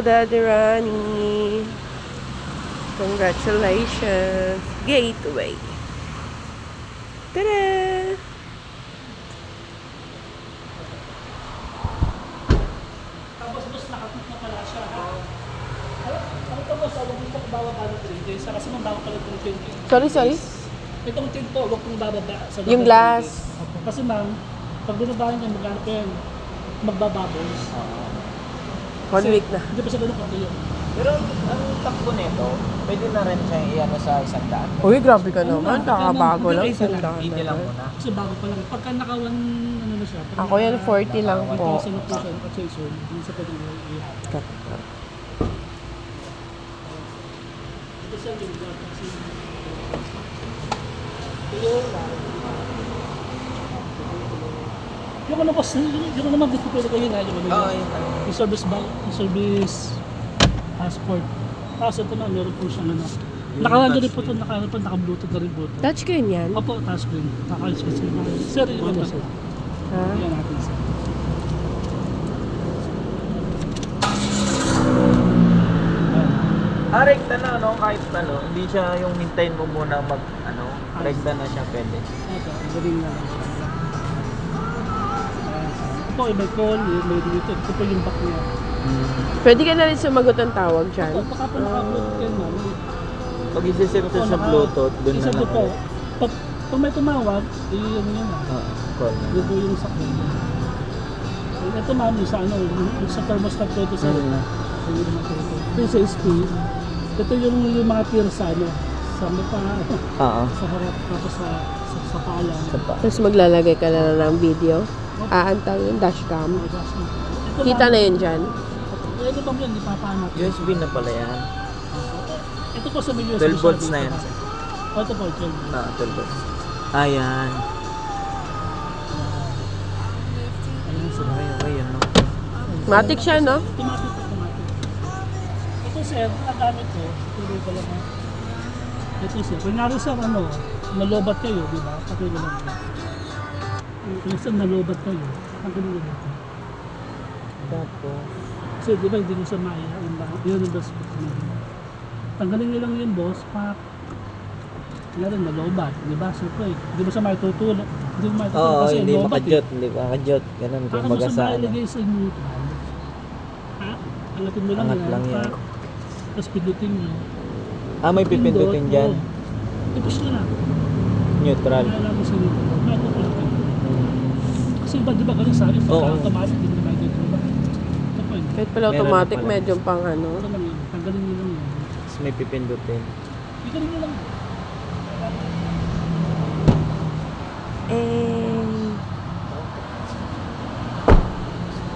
Daddy Rani. Congratulations. Gateway. Tada! Tapos boss, nakatut na pala siya. Ano to boss, huwag mo bawa pa ng 3 days. Kasi nang bawa pala itong 20. Sorry. Itong tin po, huwag mong bababa. Sa Yung dapat glass. 3 days. Opo. Kasi ma'am, pag binabahan niya, magkano pa yan? Magbabubbles. 1 week na. Hindi pa siya ganun katuyo. Pero ang takbo nito, pwede na rin siya iyan sa 100. Uy, grabe ka naman. Kakabago lang. Sandaan Hindi lang naman. muna. Kasi bago pa lang. Pagka nakawan, ano na siya. Ako yan, 40 lang po. 1,000 na po siya, naka-chaser. Hindi sa pwede i-ihap. Ito siya yung glass. Kasi yung ano boss, yung ano naman dito pwede kayo na yung Oo, yun. yung service passport. Tapos ito na, meron po siyang ano. Naka-ano rin po ito, naka-bluetooth na rin po ito. Touchscreen yan? Opo, touchscreen. Naka-touchscreen. Sir, yung ano sir. Ha? Yan natin sir. Rekta na, no? Kahit ano, hindi siya yung hintayin mo muna rekta na siya pwede. Ito, galing na lang siya. Ito po, may call, may dito. Ito po yung back niya. Pwede ka na rin sumagot ng tawag dyan. Ito, baka po naka-bluetooth kayo ma'am. Pag isa-set Ito, sa Bluetooth, dun na isa lang. po. Pag may tumawag, ano yan ah. Call na. Yun po yung sakyan. Ito ma'am, yung sa ano, yung sa thermostat ko ito sa ito yung sa SP. Ito yung mga tier sa ano, sa mapa, sa harap, tapos sa pala. Tapos maglalagay ka na lang ng video. Aantang yung dashcam. Kita na yun dyan. Ito bang yan, ipapahanap. USB na pala yan. Ito po sa may USB. 12 volts na yan. Ito po, 12 volts. 12 volts. Ayan. Ayan sir. Okay, yun, no? Matic siya, no? Automatic. Ito sir, nagamit ko. Tuloy ko lang ha. Ito sir, kunyari sir, ano, nalobat kayo, di ba? Patuloy lang. Kung sir, nalobat kayo, tanggalin nyo dito. Tapos, Kasi di ba, hindi nyo siya maya. Yun yung boss. Tanggalin nyo lang yung boss, pak. Kaya rin, nalobat, di ba? Siyempre, hindi mo siya maitutulog. Hindi mo maitutulog oo, kasi hindi lobat makajot, hindi makajot. Ganun, Baka kung mo baga siya sa ano. mailagay sa neutral. Ha? Angatin mo lang Angat lang yan. pak. Tapos pindutin nyo. May pipindutin Pindot, dyan. oo. I-push nyo na. Neutral. Kaya mo sa neutral. Kaya ito pala kayo. Kasi iba, di ba ganun sa akin? Oo. Automatic, hindi na maitutulog. Ito po yun. Kahit pala Meron automatic, na pala. medyo pang ano. Ito lang yun. Tanggalin nyo lang yun. Tapos may pipindutin. Ikaw nyo lang.